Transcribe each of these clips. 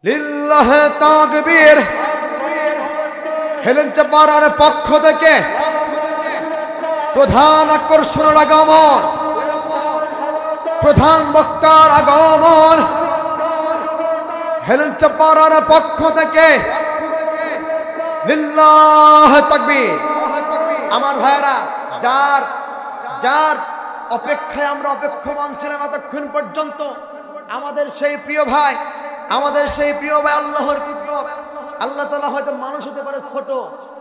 লিল্লাহে তাকবীর। হেলেঞ্চা পাড়ার পক্ষ থেকে প্রধান আকর্ষণের আগমন, প্রধান বক্তার আগমন। হেলেঞ্চা পাড়ার পক্ষ থেকে লিল্লাহে তাকবীর। আমার ভাইরা, যার যার অপেক্ষায় আমরা অপেক্ষমান ছিলাম এতক্ষণ পর্যন্ত, আমাদের সেই প্রিয় ভাই, আল্লাহর পুত্র। আল্লাহ তাআলা হয়তো মানুষ হতে পারে ছোট,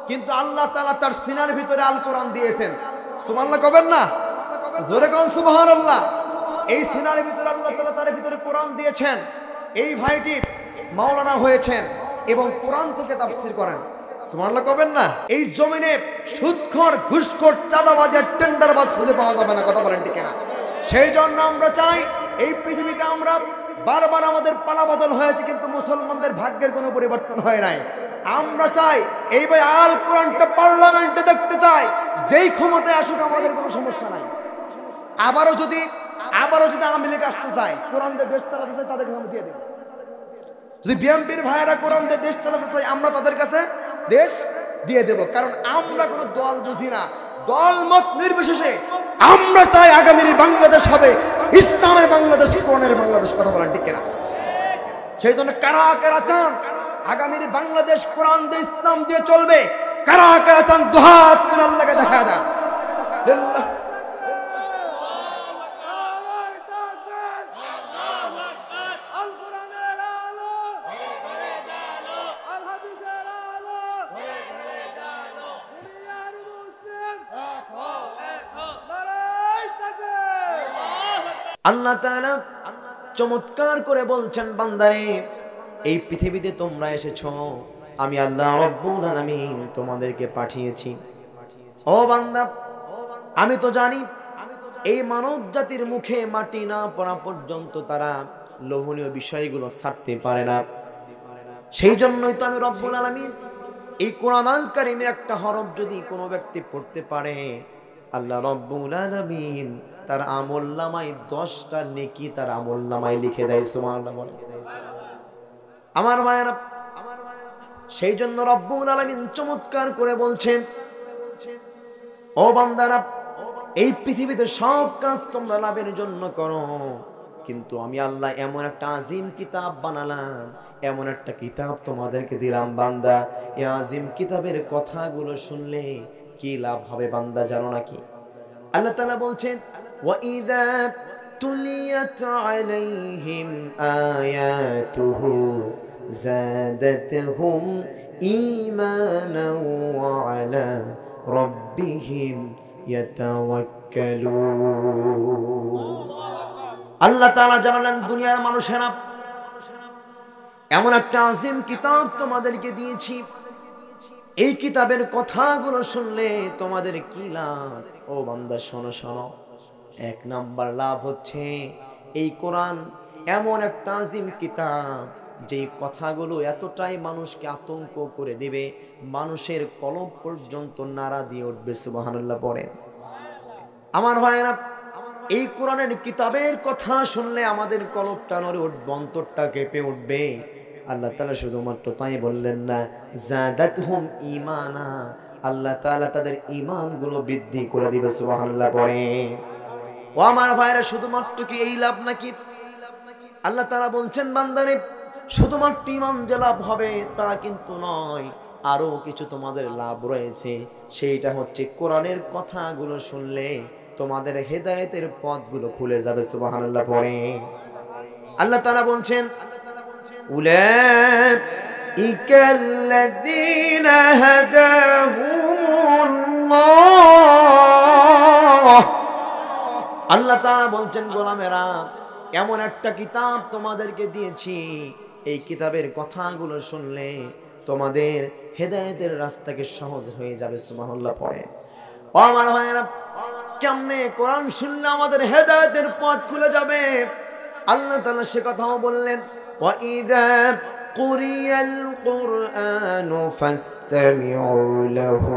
কিন্তু আল্লাহ তাআলা তার সিনার ভিতরে আল কোরআন দিয়েছেন। সুবহানাল্লাহ কবেন না? জোরে কোন সুবহানাল্লাহ। এই সিনার ভিতরে আল্লাহ তাআলা তার ভিতরে কোরআন দিয়েছেন। এই ভাইটি মাওলানা হয়েছেন এবং কোরআন থেকে তাফসীর করেন। সুবহানাল্লাহ কবেন না? এই জমিনে সুদখোর, ঘুষখোর, চাঁদাবাজ আর টেন্ডারবাজ খুঁজে পাওয়া যাবে না। কথা বলেন ঠিক না? সেই জন্য আমরা চাই, এই পৃথিবীতে আমরা বারবার আমাদের পালাবদল হয়েছে, কিন্তু মুসলমানদের ভাগ্যের কোনো পরিবর্তন হয় নাই। আমরা চাই এই ভাই আল কোরআনটা পার্লামেন্টে দেখতে চাই। যেই ক্ষমতায় আসুক আমাদের কোনো সমস্যা নাই। আবারও যদি আওয়ামী লীগ আসতে চায়, কোরআন দিয়ে দেশ চালাতে চায়, তাদেরকে আমরা দিয়ে দেব। যদি বিএনপির ভাইয়েরা কোরআন দিয়ে দেশ চালাতে চায়, আমরা তাদের কাছে দেশ দিয়ে দেব। কারণ আমরা কোনো দল বুঝি না। দল মত নির্বিশেষে আমরা চাই আগামীর বাংলাদেশ হবে ইসলামের বাংলাদেশ, কোরআনের বাংলাদেশ। কথা বলেন ঠিক না? সেই জন্য কারা কারা চান আগামীর বাংলাদেশ কোরআন দিয়ে, ইসলাম দিয়ে চলবে? কারা কারা চান দুহাত তুলে আল্লাহকে দেখা দেন। আল্লাহ তাআলা চমৎকার করে বলছেন, বান্দারে এই পৃথিবীতে তোমরা এসেছো, আমি আল্লাহ রাব্বুল আলামিন তোমাদেরকে পাঠিয়েছি। ও বান্দা, আমি তো জানি এই মানব জাতির মুখে মাটি না পড়া পর্যন্ত তারা লোভনীয় বিষয়গুলো ছাড়তে পারে না। সেই জন্যই তো আমি রব্বুল আলামিন এই কোরআন আল কারীমের একটা হরফ যদি কোনো ব্যক্তি পড়তে পারে, আল্লাহ রব্বুল আলামিন তার আমলনামায় 10টা নেকি তার আমলনামায় লিখে দেয়। সুবহানাল্লাহ। আমার ভাইরা, সেই জন্য রব্বুল আলামিন চমৎকার করে বলছেন, ও বান্দারা, এই পৃথিবীতে সব কাজ তোমরা লাভের জন্য করো, কিন্তু আমি আল্লাহ এমন একটা আজিম কিতাব বানালাম, এমন একটা কিতাব তোমাদেরকে দিলাম বান্দা, এই আজিম কিতাবের কথাগুলো শুনলে কি লাভ হবে বান্দা জানো নাকি? আল্লাহ তাআলা বলছেন, وَإِذَا تُلِيَتْ عَلَيْهِمْ آيَاتُهُ زَادَتْهُمْ إِيمَانًا وَعَلَى رَبِّهِمْ يَتَوَكَّلُونَ। আল্লাহ তাআলা জানালেন, দুনিয়ার মানুষেরা, এমন একটা আযীম কিতাব তোমাদেরকে দিয়েছি, এই কিতাবের কথাগুলো শুনলে তোমাদের কি লাভ? ও বান্দা শোনো শোনো, 1 নাম্বার লাভ হচ্ছে এই কোরআন এমন একটা আযীম কিতাব, যে কথাগুলো এতটাই মানুষকে আতঙ্ক করে দিবে, মানুষের কলব পর্যন্ত নাড়া দিয়ে উঠবে। সুবহানাল্লাহ পড়ে। আমার ভাইরা, এই কোরআনের কিতাবের কথা শুনলে আমাদের কলবটা নড়ে উঠবে, অন্তরটা কেঁপে উঠবে। আল্লাহ তাআলা শুধুমাত্র তাই বললেন না, জাদাতহুম ঈমানা, আল্লাহ তাআলা তাদের ঈমানগুলো বৃদ্ধি করে দিবে। সুবহানাল্লাহ পড়ে। ও আমার ভাইরা, শুধুমাত্র কি এই লাভ নাকি? আল্লাহ তাআলা বলছেন, বান্দারে শুধুমাত্র ঈমান যে লাভ হবে তা কিন্তু নয়, আরো কিছু তোমাদের লাভ রয়েছে। সেইটা হচ্ছে কোরআনের কথাগুলো শুনলে তোমাদের হেদায়েতের পথগুলো খুলে যাবে। সুবহানাল্লাহ পড়ে। আল্লাহ তাআলা বলছেন, উলাইকাল্লাযীনা হাদাহুমুল্লাহ। আল্লাহ তাআলা বলছেন, গোলামেরা, এমন একটা কিতাব তোমাদেরকে দিয়েছি, এই কিতাবের কথাগুলো শুনলে তোমাদের হেদায়েতের রাস্তাকে সহজ হয়ে যাবে। সুবহানাল্লাহ পড়ে। ও আমার ভাইরা, কেমনে কোরআন শুনলে আমাদের হেদায়েতের পথ খুলে যাবে? আল্লাহ তাআলা সে কথাও বললেন, ওয়াইযা কুরিয়াল কুরআনু ফাসতামিউ লাহু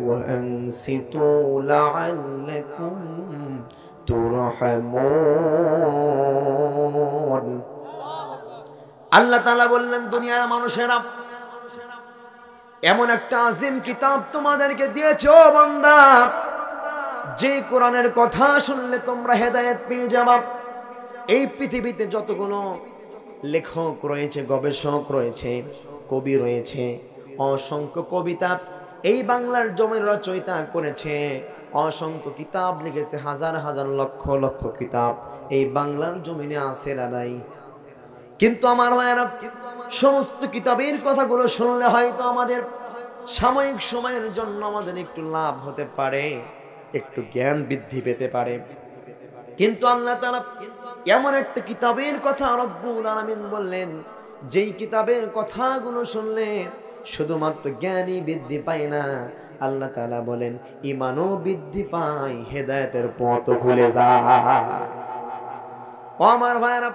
ওয়া আনসিতু লাআল্লাকুম তুরহামুন। আল্লাহ তাআলা বললেন, দুনিয়ার মানুষেরা, এমন একটা আজিম কিতাব তোমাদেরকে দিয়েছে ও বান্দা, যে কোরআনের কথা শুনলে তোমরা হেদায়েত পেয়ে যাবা। এই পৃথিবীতে যতগুলো লেখক রয়েছে, গবেষক রয়েছে, কবি রয়েছে, অসংখ্য কবিতা এই বাংলার জমির রচয়িতা করেছে, অসংখ্য কিতাব লিখেছে, হাজার হাজার লক্ষ লক্ষ কিতাব এই বাংলার জমিনে আছে না নাই? কিন্তু আমার ভাইয়েরা, সমস্ত কিতাবের কথাগুলো শুনলে হয়তো আমাদের সাময়িক সময়ের জন্য আমাদের একটু লাভ হতে পারে, একটু জ্ঞান বৃদ্ধি পেতে পারে, কিন্তু আল্লাহ তাআলা এমন একটা কিতাবের কথা রব্বুল আলামিন বললেন, যেই কিতাবের কথাগুলো শুনলে শুধুমাত্র জ্ঞানই বৃদ্ধি পায় না, আল্লাহ তাআলা বলেন ঈমানও বৃদ্ধি পায়, হেদায়েতের পথ খুলে যায়। ও আমার ভাইরা,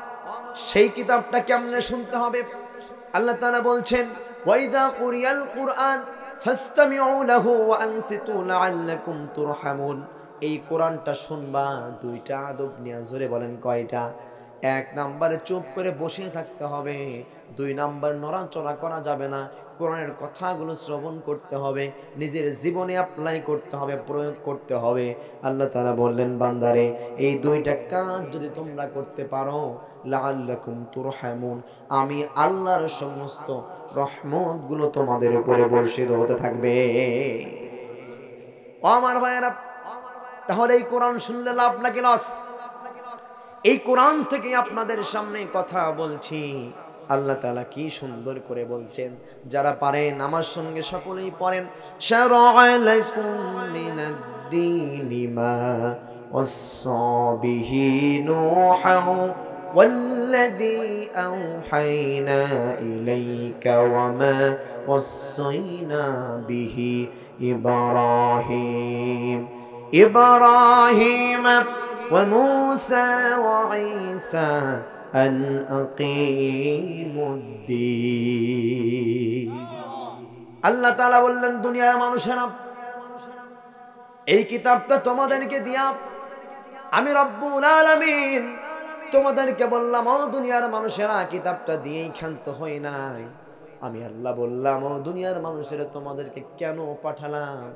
সেই কিতাবটা কেমনে শুনতে হবে? আল্লাহ তাআলা বলছেন, ওয়াইদা কুরিয়াল কুরআন ফাসতামিউ লাহু ওয়া আনসিতু লাআল্লাকুম তুরহামুন। এই কোরআনটা শুনবা, দুইটা আদব নিয়ে, জোরে বলেন কয়টা? এক নম্বরে চুপ করে বসে থাকতে হবে, দুই নাম্বার নড়াচড়া করা যাবে না, কোরআনের কথাগুলো শ্রবণ করতে হবে, নিজের জীবনে অ্যাপ্লাই করতে হবে, প্রয়োগ করতে হবে। আল্লাহ তাআলা বললেন, বান্দারে এই দুইটা কাজ যদি তোমরা করতে পারো, লাআল্লাকুম তুরহামুন, আমি আল্লাহর সমস্ত রহমতগুলো তোমাদের উপরে বর্ষিত হতে থাকবে। ও আমার ভাইয়েরা, তাহলে এই কোরআন শুনলে লাভ নাকি লস? এই কোরআন থেকে আপনাদের সামনে কথা বলছি, আল্লাহ তাআলা কি সুন্দর করে বলছেন। যারা পারেন আমার সঙ্গে সকলেই পড়েন, শারা'a লাকুম মিনাদ-দীনি মা ওয়াসসা বিহি নূহান ওয়াল্লাযী আওহায়না ইলাইকা ওয়া মা ওয়াসাইনা বিহি ইব্রাহিম وموسى وعيسى أن أقيموا الدين। আল্লাহ তাআলা বললেন, দুনিয়ার মানুষেরা, এই কিতাবটা তোমাদেরকে দিয়া আমি রব্বুল আলামিন তোমাদেরকে বললাম, ও দুনিয়ার মানুষেরা, কিতাবটা দিয়েই ক্ষান্ত হই নাই। আমি আল্লাহ বললাম, ও দুনিয়ার মানুষেরা, তোমাদেরকে কেন পাঠালাম?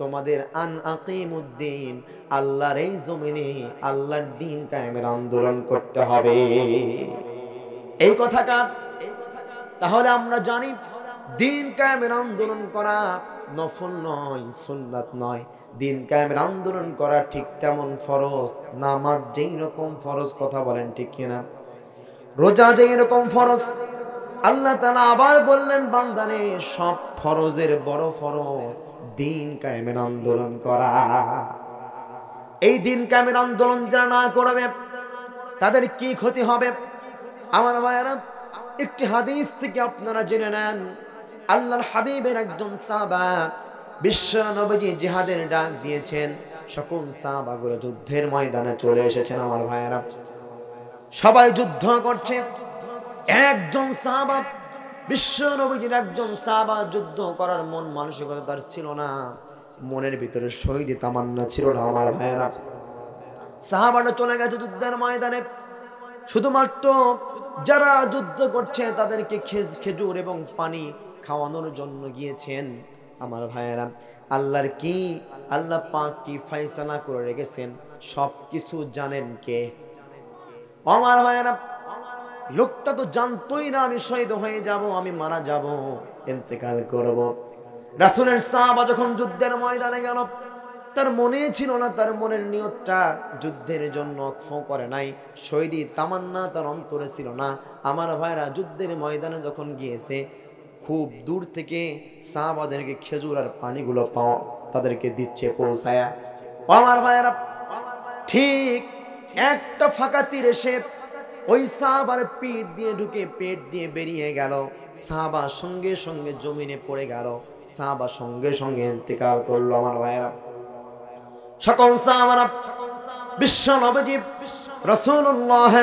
তোমাদের আন আকিমুদ্দিন, আল্লাহর এই জমিনে আল্লাহর দ্বীন কায়েমের আন্দোলন করতে হবে। এই কথাটা তাহলে আমরা জানি, দ্বীন কায়েমের আন্দোলন করা নফল নয়, সুন্নাত নয়। দ্বীন কায়েমের আন্দোলন করা ঠিক তেমন ফরজ। নামাজ যেই রকম ফরজ, কথা বলেন ঠিক কিনা? রোজা যেই রকম ফরজ। আল্লাহ তাআলা আবার বললেন, বান্দানে সব ফরজের বড় ফরজ দ্বীন কায়েমের আন্দোলন করা। এই দ্বীন কায়েমের আন্দোলন যারা না করবে তাদের কি ক্ষতি হবে? আমার ভাইয়েরা, একটি হাদিস থেকে আপনারা জেনে নেন, আল্লাহর হাবিবের একজন সাহাবা, বিশ্ব নবী জিহাদের ডাক দিয়েছেন, সকল সাহাবাগুলো যুদ্ধের ময়দানে চলে এসেছেন। আমার ভাইয়েরা, সবাই যুদ্ধ করছে। একজন সাহাবা, বিশ্ব নবীর একজন সাহাবা, যুদ্ধ করার মন মানসিকতা তার ছিল না, মনের ভিতরে শহীদি তামান্না ছিল না। আমার ভাইয়েরা, সাহাবারা চলে গেছে যুদ্ধের ময়দানে, শুধুমাত্র যারা যুদ্ধ করছে তাদেরকে খেজুর এবং পানি খাওয়ানোর জন্য গিয়েছেন। আমার ভাইয়েরা, আল্লাহ পাক কি ফয়সালা করে রেখেছেন সব কিছু জানেন কে? আমার ভাইয়েরা, লোকটা তো জানতোই না আমি শহীদ হয়ে যাব, আমি মারা যাব, ইন্তেকাল করব। রাসূলের সাহাবা যখন যুদ্ধের ময়দানে গেল, তার মনে ছিল না, তার মনের নিয়তটা যুদ্ধের জন্য ওয়াকফ করে নাই, শহীদি তামান্না তার অন্তরে ছিল না। আমার ভাইরা, যুদ্ধের ময়দানে যখন গিয়েছে, খুব দূর থেকে সাহাবাদেরকে খেজুর আর পানিগুলো তাদেরকে দিচ্ছে পৌঁছায়া। আমার ভাইরা, ঠিক একটা ফাঁকা তীর এসে ওই সাহাবার পিঠ দিয়ে ঢুকে পেট দিয়ে বেরিয়ে গেল। সাহাবা সঙ্গে সঙ্গে জমিনে পড়ে গেল, সাহাবা সঙ্গে সঙ্গে ইন্তেকাল করলো। আমার ভাইরা, সকল সাহাবারা বিশ্ব নবী রাসূলুল্লাহ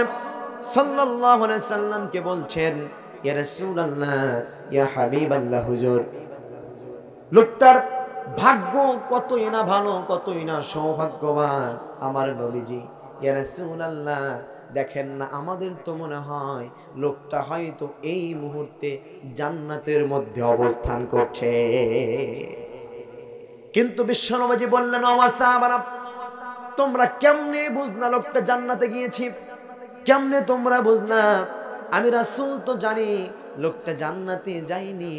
সাল্লাল্লাহু আলাইহি সাল্লামকে বলছেন, ইয়া রাসূলুল্লাহ, ইয়া হাবিবাল্লাহ, হুজুর, লোকটার ভাগ্য কতই না ভালো, কতই না সৌভাগ্যবান। আমার নবীজি ইয়া রাসূলুল্লাহ, দেখেন না আমাদের তো মনে হয় লোকটা হয়তো এই মুহূর্তে জান্নাতের মধ্যে অবস্থান করছে। কিন্তু বিশ্বনবী বললেন, ও আমার সাহাবারা, তোমরা কেমনে বুঝলা লোকটা জান্নাতে গিয়েছে? কেমনে তোমরা বুঝলা? আমি রাসূল তো জানি লোকটা জান্নাতে যায়নি।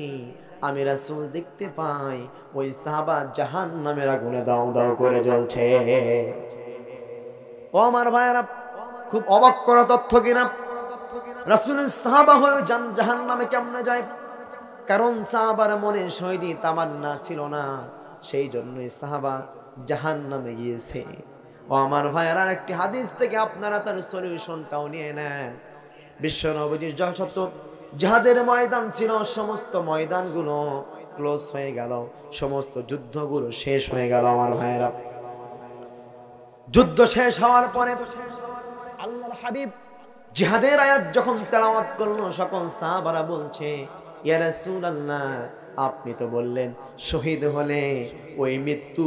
আমি রাসূল দেখতে পাই ওই সাহাবা জাহান্নামের আগুনে দাউ দাউ করে জ্বলছে। ও আমার ভাইরা, খুব অবাক করা তথ্য কিনা? রাসূলের সাহাবা হয়ে জাহান্নামে কেমনে যায়? কারণ সাহাবার মনে শহীদি তামান্না ছিল না, সেই জন্যই সাহাবা জাহান্নামে গিয়েছে। ও আমার ভাইরা, একটি হাদিস থেকে আপনারা তার সলিউশনটাও নিয়ে নেন। বিশ্ব নবীজির যত জিহাদের ময়দান ছিল, সমস্ত ময়দানগুলো ক্লোজ হয়ে গেল, সমস্ত যুদ্ধগুলো শেষ হয়ে গেল। আমার ভাইরা, যুদ্ধ শেষ হওয়ার পরে আল্লাহর হাবিব জিহাদের আয়াত যখন তেলাওয়াত করলো, সকল সাহাবারা বলছে, ইয়া রাসূলুল্লাহ, আপনি তো বললেন শহীদ হলে ওই মৃত্যু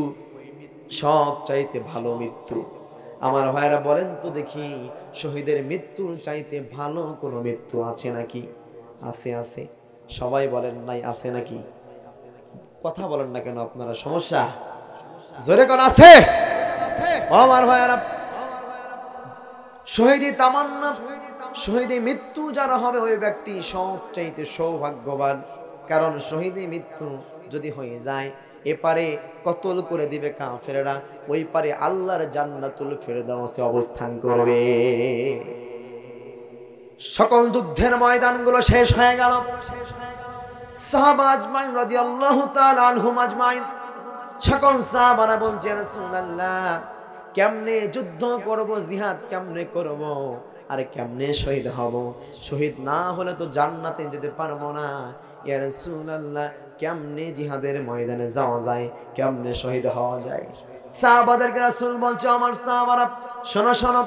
সব চাইতে ভালো মৃত্যু। আমার ভাইরা বলেন তো দেখি, শহীদের মৃত্যু চাইতে ভালো কোনো মৃত্যু আছে নাকি? আছে? আছে? সবাই বলেন নাই আছে নাকি? কথা বলেন না কেন আপনারা? সমস্যা? জোরে কোন আছে? আমার ভাইরা, শহীদি তামান্না, শহীদি মৃত্যু যারা হবে ওই ব্যক্তি সবচাইতে সৌভাগ্যবান। কারণ শহীদি মৃত্যু যদি হয়ে যায়, এপারে কতল করে দিবে কাফেররা, ওই পারে আল্লাহর জান্নাতুল ফেরদাউসে অবস্থান করবে। সকল যুদ্ধের ময়দানগুলো শেষ হয়ে গেল। সাহাবা আজমাইন রাদিয়াল্লাহু তাআলা আনহুম আজমাইন, সকল সাহাবারা বলছে, ইয়া রাসূলুল্লাহ, কেমনে যুদ্ধ করব, জিহাদ কেমনে করব, আর কেমনে শহীদ হব? শহীদ না হলে তো জান্নাতে যেতে পারবো না। ইয়া রাসূলুল্লাহ, কেমনে জিহাদের ময়দানে যাওয়া যায়, কেমনে শহীদ হওয়া যায়? সাহাবাদেরকে রাসূল বলছে, আমার সাহাবারা শোনো শোনো,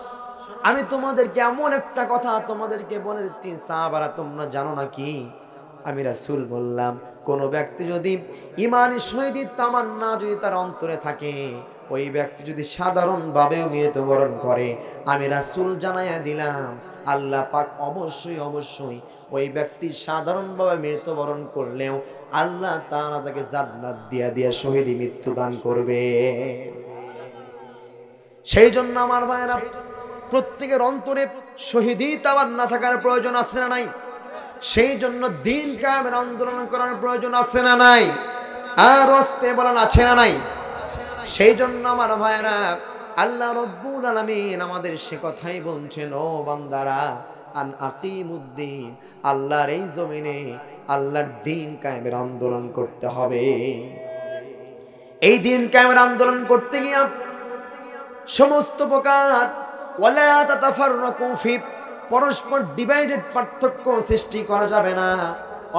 আমি তোমাদেরকে এমন একটা কথা তোমাদেরকে বলে দিচ্ছি, সাহাবারা তোমরা জানো না কি? আমি রাসূল বললাম, কোন ব্যক্তি যদি ঈমানি শহীদি তামান্না যদি তার অন্তরে থাকে, ওই ব্যক্তি যদি সাধারণভাবে মৃত্যুবরণ করে, আমি রাসূল জানাইয়া দিলাম, আল্লাহ পাক অবশ্যই অবশ্যই ওই ব্যক্তি সাধারণভাবে মৃত্যুবরণ করলেও আল্লাহ তাআলা তাকে জান্নাত দিয়া দিয়া শহীদি মৃত্যু দান করবে। সেই জন্য আমার ভাইরা, প্রত্যেকের অন্তরে শহীদি তামান্না থাকার প্রয়োজন আছে না নাই? সেই জন্য দ্বীন কায়েমের আন্দোলন করার প্রয়োজন আছে না নাই? আর ওয়াস্তে বলেন আছে না নাই? সেই জন্য আমার ভাইরা, আল্লাহ রাব্বুল আলামিন আমাদের সে কথাই বলছেন, ও বান্দারা, আন আকিমুদ্দিন, আল্লাহর এই জমিনে আল্লাহর দ্বীন কায়েমের আন্দোলন করতে হবে। এই দ্বীন কায়েমের আন্দোলন করতে গিয়ে সমস্ত প্রকার ওয়ালা তাতাফাররাকু ফি, পরস্পর ডিভাইডেড, পার্থক্য সৃষ্টি করা যাবে না।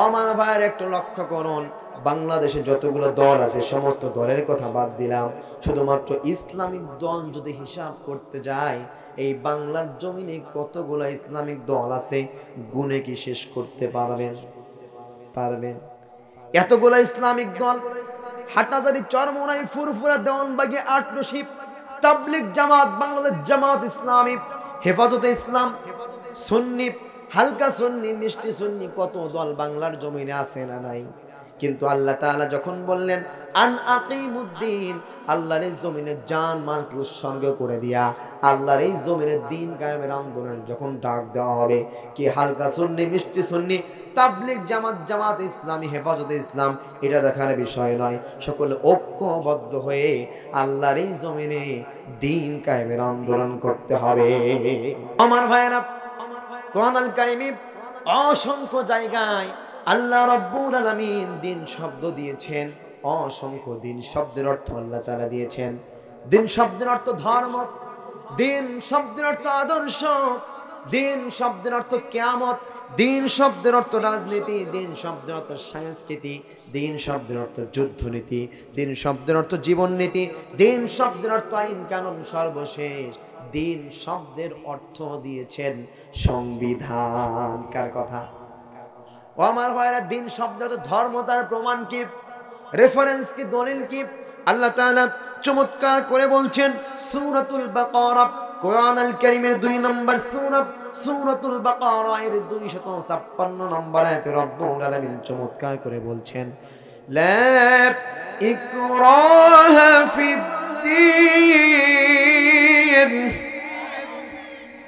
আমার ভাইয়ের একটু লক্ষ্য করুন, বাংলাদেশে যতগুলো দল আছে সমস্ত দলের কথা বাদ দিলাম, শুধুমাত্র ইসলামিক দল যদি হিসাব করতে যাই, এই বাংলার জমিনে কতগুলো ইসলামিক দল আছে গুণে কি শেষ করতে পারবেন? পারবেন? এতগুলো ইসলামিক দল, হাটহাজারী, চরমোনাই, ফুরফুরা, দেওয়ানবাগী, আটরশি, তাবলিগ জামাত, বাংলাদেশ জামাত ইসলামী, হেফাজতে ইসলাম, সুন্নি, হালকা সুন্নি, মিষ্টি সুন্নি, কত দল বাংলার জমিনে আছে না নাই? কিন্তু আল্লাহ তাআলা যখন বললেন আন আকিমুদ্দিন, আল্লাহর এই জমিনে জান মালকে উৎসর্গ করে দিয়া আল্লাহর এই জমিনে দ্বীন কায়েমের আন্দোলন যখন ডাক দেওয়া হবে, কি হালকা সুন্নি, মিষ্টি সুন্নি, তাবলিগ জামাত, জামাত ইসলামী, হেফাজতে ইসলাম, এটা দেখার বিষয় নয়। সকলে ঐক্যবদ্ধ হয়ে আল্লাহর এই জমিনে দ্বীন কায়েমের আন্দোলন করতে হবে। আমার ভাইয়েরা, কোরআনুল কারীমে অসংখ্য জায়গায় আল্লাহ রাব্বুল আলামিন দ্বীন শব্দ দিয়েছেন। অসংখ্য দ্বীন শব্দের অর্থ আল্লাহ তাআলা দিয়েছেন। দ্বীন শব্দের অর্থ ধর্ম, দ্বীন শব্দের অর্থ আদর্শ, দ্বীন শব্দের অর্থ কিয়ামত, দ্বীন শব্দের অর্থ রাজনীতি, দ্বীন শব্দের অর্থ সংস্কৃতি, দ্বীন শব্দের অর্থ যুদ্ধনীতি, দ্বীন শব্দের অর্থ জীবন নীতি, দ্বীন শব্দের অর্থ আইন কানুন, সর্বশেষ দ্বীন শব্দের অর্থ দিয়েছেন সংবিধান। কার কথা? ও আমার ভাইরা, দ্বীন শব্দের ধর্ম, তার প্রমাণ কি, রেফারেন্স কি, দলিল কি? আল্লাহ তাআলা চমৎকার করে বলছেন সূরাতুল বাকারা কোরআনুল কারীমের 2 নম্বর সূরা সূরাতুল বাকারা এর 256 নম্বর আয়াতে রব্বুল আলামিন চমৎকার করে বলছেন, লা ইকরাহা ফিদ্দীন।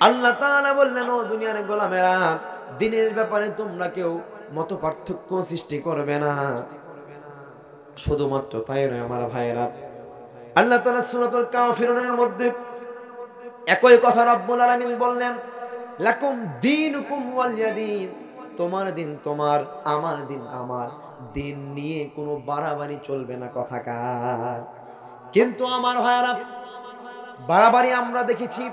আল্লাহ তাআলা বললেন, ও দুনিয়ার গোলামেরা, দ্বীনের ব্যাপারে তোমরা কেউ মত পার্থক্য সৃষ্টি করবে না। শুধুমাত্র তাই নয় আমার ভাইয়েরা, আল্লাহ তাআলা সূরাতুল কাফিরুনের মধ্যে একই কথা রব্বুল আলামিন বললেন, লাকুম দীনুকুম ওয়ালিয়াদিন। তোমার দিন তোমার, আমার দিন আমার। দিন নিয়ে কোনো বাড়াবাড়ি চলবে না কথাকার। কিন্তু আমার ভাইয়েরা, বাড়াবাড়ি আমরা দেখেছি,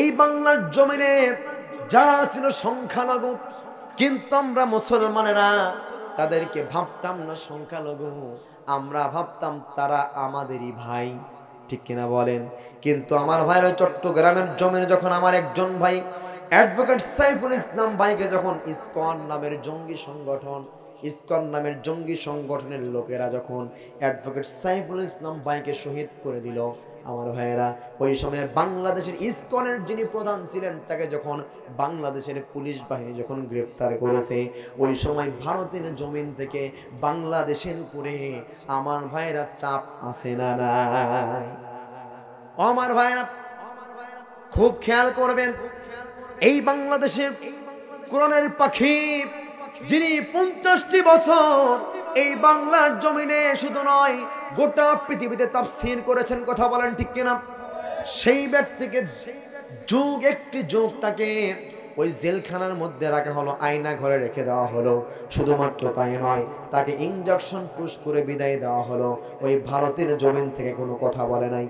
এই বাংলার জমিনে যারা ছিল সংখ্যালঘু, কিন্তু আমরা মুসলমানেরা তাদেরকে ভাবতাম না সংখ্যালঘু, আমরা ভাবতাম তারা আমাদেরই ভাই, ঠিক কিনা বলেন? কিন্তু আমার ভাইরা, চট্টগ্রামের জমিনে যখন আমার একজন ভাই অ্যাডভোকেট সাইফুল ইসলাম ভাইকে যখন ইসকন নামের জঙ্গি সংগঠনের লোকেরা যখন অ্যাডভোকেট সাইফুল ইসলাম ভাইকে শহীদ করে দিল, আমার ভাইয়েরা, ওই সময় বাংলাদেশের ইসকনের যিনি প্রধান ছিলেন তাকে যখন বাংলাদেশের পুলিশ বাহিনী যখন গ্রেফতার করেছে, ওই সময় ভারতের জমিন থেকে বাংলাদেশের উপরে আমার ভাইয়েরা চাপ আছে না নাই? আমার ভাইয়েরা খুব খেয়াল করবেন, এই বাংলাদেশের কোরআনের পাখি যিনি 50টি বছর এই বাংলার জমিনে শুধু নয় গোটা পৃথিবীতে তাফসীর করেছেন, কথা বলেন ঠিক কিনা? সেই ব্যক্তিকে একটি যুগ তাকে ওই জেলখানার মধ্যে রাখা হলো, আয়না ঘরে রেখে দেওয়া হলো। শুধুমাত্র তাই নয়, তাকে ইনজেকশন পুশ করে বিদায় দেওয়া হলো। ওই ভারতের জমিন থেকে কোনো কথা বলে নাই।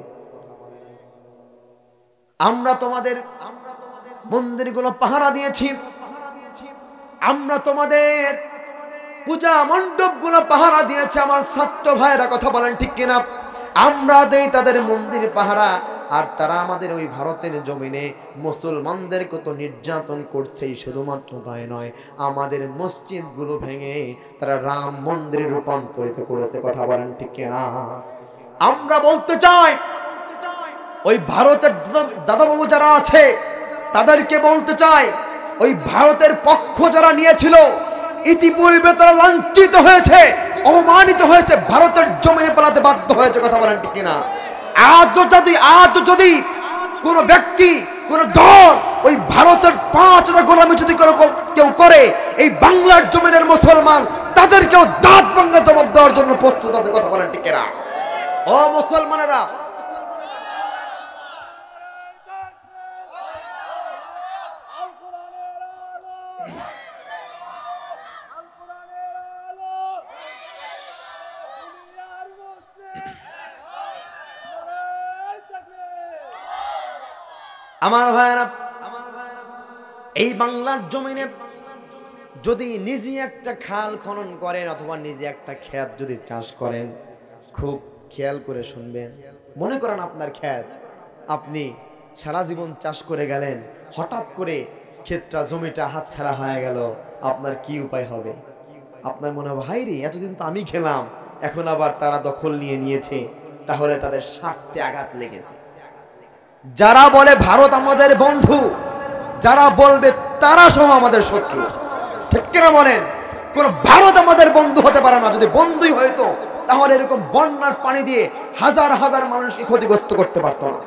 আমরা তোমাদের মন্দিরগুলো পাহারা দিয়েছি, আমরা তোমাদের পূজা মণ্ডপগুলো পাহারা দিয়েছি। আমার ছাত্র ভাইরা, কথা বলেন ঠিক কিনা? আমরা দেই তাদের মন্দির পাহারা, আর তারা আমাদের ওই ভারতের জমিনে মুসলমানদের কত নির্যাতন করছে। শুধুমাত্র তাই নয়, আমাদের মসজিদগুলো ভেঙে তারা রাম মন্দিরে রূপান্তরিত করেছে, কথা বলেন ঠিক কিনা? আমরা বলতে চাই, ওই ভারতের দাদাবাবু যারা আছে তাদেরকে বলতে চাই, ওই ভারতের পক্ষ যারা নিয়েছিল ইতিপূর্বে তারা লাঞ্ছিত হয়েছে, অপমানিত হয়েছে, ভারতের জমিনে পালাতে বাধ্য হয়েছে, কথা বলেন ঠিক কিনা? আজ যদি কোন ব্যক্তি, কোন দল ওই ভারতের 5টা গোলামি যদি কেউ করে, এই বাংলার জমিনের মুসলমান তাদেরকেও দাঁত ভাঙা জবাব দেওয়ার জন্য প্রস্তুত আছে, কথা বলেন ঠিক কিনা? ও মুসলমানেরা, আমার ভাইরা, এই বাংলার জমিনে যদি নিজে একটা খাল খনন করেন অথবা নিজে একটা ক্ষেত যদি চাষ করেন, খুব খেয়াল করে শুনবেন। মনে করেন আপনার ক্ষেত, আপনি সারা জীবন চাষ করে গেলেন, হঠাৎ করে ক্ষেতটা জমিটা হাতছাড়া হয়ে গেল, আপনার কি উপায় হবে? আপনার মনে হবে, হাই রে, এতদিন তো আমি খেলাম, এখন আবার তারা দখল নিয়েছে, তাহলে তাদের স্বার্থে আঘাত লেগেছে। যারা বলে ভারত আমাদের বন্ধু, যারা বলবে তারা সহ আমাদের শত্রু, ঠিক কিনা বলেন? কোন ভারত আমাদের বন্ধু হতে পারে না। যদি বন্ধুই হইতো তাহলে এরকম বন্যার পানি দিয়ে হাজার হাজার মানুষকে ক্ষতিগ্রস্ত করতে পারত না।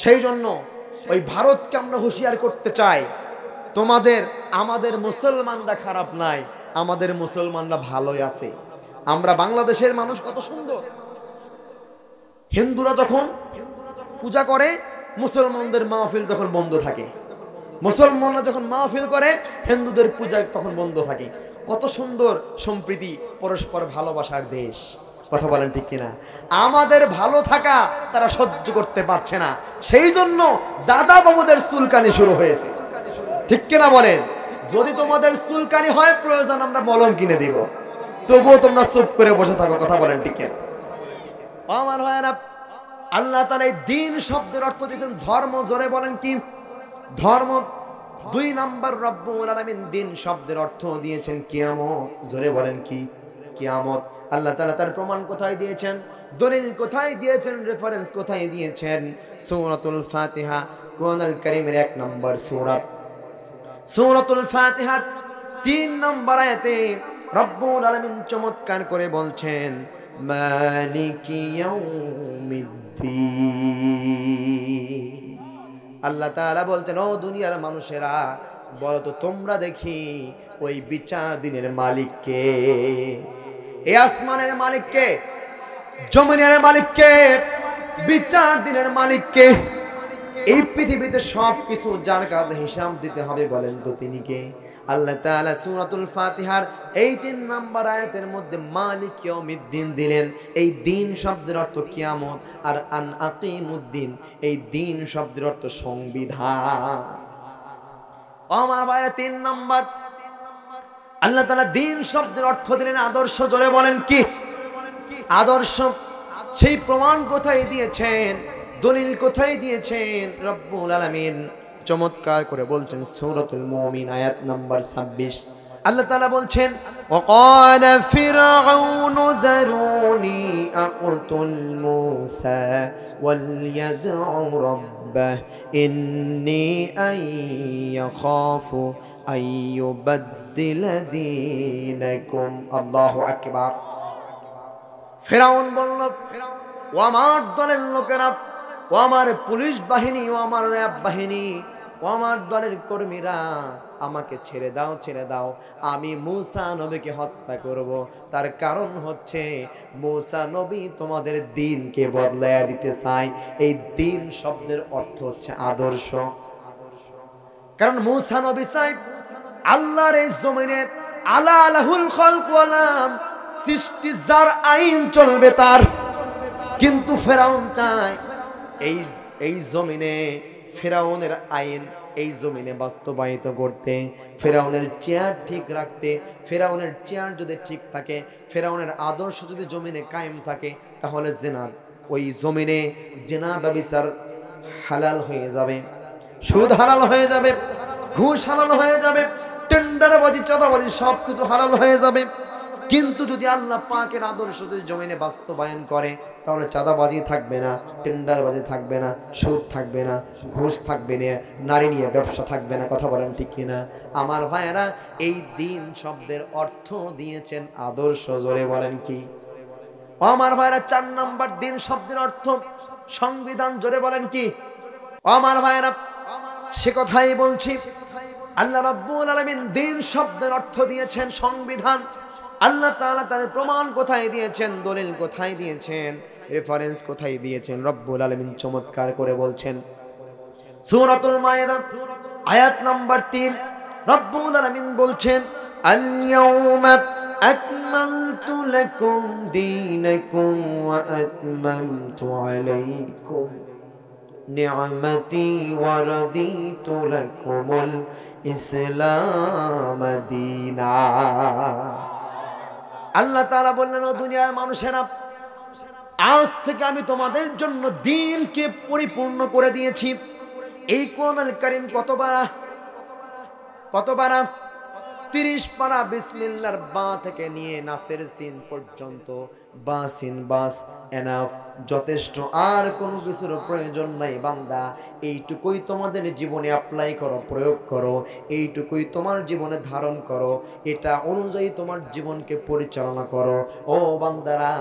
সেই জন্য ওই ভারতকে আমরা হুঁশিয়ার করতে চাই, আমাদের মুসলমানরা খারাপ নাই, আমাদের মুসলমানরা ভালোই আছে। আমরা বাংলাদেশের মানুষ কত সুন্দর। হিন্দুরা যখন পূজা করে, মুসলমানদের মাহফিল তখন বন্ধ থাকে, মুসলমানরা যখন মাহফিল করে, হিন্দুদের পূজা তখন বন্ধ থাকে। কত সুন্দর সম্প্রীতি, পরস্পর ভালোবাসার দেশ, কথা বলেন ঠিক কিনা? আমাদের ভালো থাকা তারা সহ্য করতে পারছে না, সেই জন্য দাদা বাবুদের চুলকানি শুরু হয়েছে, ঠিক কিনা বলেন? যদি তোমাদের চুলকানি হয়, প্রয়োজন আমরা মলম কিনে দিব, তবুও তোমরা চুপ করে বসে থাকো, কথা বলেন ঠিক কিনা? আমার ভাইয়েরা, আল্লাহ তাআলা এই দ্বীন শব্দের অর্থ দিয়েছেন ধর্ম। জোরে বলেন কি? ধর্ম। 2 নাম্বার রব্বুল আলামিন দ্বীন শব্দের অর্থ দিয়েছেন কিয়ামত। জোরে বলেন কি? কিয়ামত। আল্লাহ তাআলা তার প্রমাণ কোথায় দিয়েছেন? দলিল কোথায় দিয়েছেন, রেফারেন্স কোথায় দিয়েছেন? সূরাতুল ফাতিহা, কোরআনুল কারীমের 1 নম্বর সূরা, সূরাতুল ফাতিহার 3 নম্বর আয়াতে রব্বুল আলামিন চমৎকার করে বলছেন মালিকি ইয়াউমিদ্দিন। আল্লাহ তাআলা বলছেন, ও দুনিয়ার মানুষেরা বলো তো তোমরা দেখি ওই বিচার দিনের মালিক কে? এই আসমানের মালিক কে? জমিনের মালিক কে? বিচার দিনের মালিক কে? এই পৃথিবীতে সবকিছু যার কাছে হিসাব দিতে হবে, বলেন তো তিনি কে? আল্লাহ তাআলা সূরাতুল ফাতিহার এই 3 নম্বর আয়াতের মধ্যে মালিক ইয়াউমিদ্দিন দিলেন। এই দিন শব্দের অর্থ কিয়ামত, আর আন আকিমুদ্দিন এই দিন শব্দের অর্থ সংবিধান। আমার ভাইরা 3 নম্বর আল্লাহ তাআলা দিন শব্দের অর্থ দিলেন আদর্শ। জোরে বলেন কি আদর্শ? সেই প্রমাণ কোথায় দিয়েছেন, দলিল কোথায় দিয়েছেন? রব্বুল আলামিন চমৎকার করে বলছেন সূরাতুল মুমিন আয়াত নাম্বার 26। আল্লাহ তাআলা বলছেন ওয়াকাল ফিরআউন যারুনি আকতুল মূসা ওয়ালইয়াদউ রাব্বাহ ইন্নী আইয়াখাফু আইয়ুবাদদিলা দীনাকুম। আল্লাহু আকবার। ফিরআউন বলল, ও আমার দলের লোকেরা, ও আমার পুলিশ বাহিনী, ও আমার র্যাব বাহিনী, ও আমার দলের কর্মীরা, আমাকে ছেড়ে দাও, ছেড়ে দাও। আমি মূসা নবীকে হত্যা করব। তার কারণ হচ্ছে মূসা নবী তোমাদের দিনকে বদলায়া দিতে চায়। এই দিন শব্দের অর্থ হচ্ছে আদর্শ। কারণ মূসা নবী চাই আল্লাহর এই জমিনে আলা লাহুল খালক ওয়াল আম, সৃষ্টি যার আইন চলবে তার। কিন্তু ফেরাউন চায় এই জমিনে ফেরাউনের আইন এই জমিনে বাস্তবায়িত করতে, ফেরাউনের চেয়ার ঠিক রাখতে। ফেরাউনের চেয়ার যদি ঠিক থাকে, ফেরাউনের আদর্শ যদি জমিনে কায়েম থাকে, তাহলে জিনা ওই জমিনে জিনা ব্যভিচার হালাল হয়ে যাবে, সুদ হালাল হয়ে যাবে, ঘুষ হালাল হয়ে যাবে, টেন্ডারবাজি, চাঁদাবাজি সবকিছু হালাল হয়ে যাবে। কিন্তু যদি আল্লাহ পাকের আদর্শ যদি জমিনে বাস্তবায়ন করে, তাহলে চাঁদাবাজি থাকবে না, টেন্ডারবাজি থাকবে না, সুদ থাকবে না, ঘুষ থাকবে না, নারী নিয়ে ব্যবসা থাকবে না। কথা বলেন ঠিক কিনা? আমার ভাইয়েরা, এই দিন শব্দের অর্থ দিয়েছেন আদর্শ। জোরে বলেন কি? আমার ভাইয়েরা, 4 নম্বর দিন শব্দের অর্থ সংবিধান। জোরে বলেন কি? আমার ভাইয়েরা, সে কথাই বলছি। আল্লাহ রাব্বুল আলামিন দিন শব্দের অর্থ দিয়েছেন সংবিধান। আল্লাহ তাআলা তার প্রমাণ কোথায় দিয়েছেন, দলিল কোথায় দিয়েছেন, রেফারেন্স কোথায় দিয়েছেন? রব্বুল আলামিন চমৎকার করে বলছেন সূরাতুল মায়েদা আয়াত নাম্বার 3। রব্বুল আলামিন বলছেন আল ইয়াউমা আকমালতু লাকুম দীনাকুম ওয়া আতমামতু আলাইকুম নি'মাতি ওয়া রাদিতু লাকুমুল ইসলাম দীনা। আল্লাহ তাআলা বললেন, ও দুনিয়ার মানুষেরা, আজ থেকে আমি তোমাদের জন্য দ্বীনকে পরিপূর্ণ করে দিয়েছি। এই কোরআনুল কারীম কত পারা? 30 পারা। বিসমিল্লাহর বা থেকে নিয়ে নাসের সিন পর্যন্ত, বা সিন বাস এনাফ, যথেষ্ট। আর কোনো কিছুর প্রয়োজন নাই বান্দা। এইটুকুই তোমাদের জীবনে অ্যাপ্লাই করো, প্রয়োগ করো। এইটুকুই তোমার জীবনে ধারণ করো। এটা অনুযায়ী তোমার জীবনকে পরিচালনা করো। ও বান্দারা,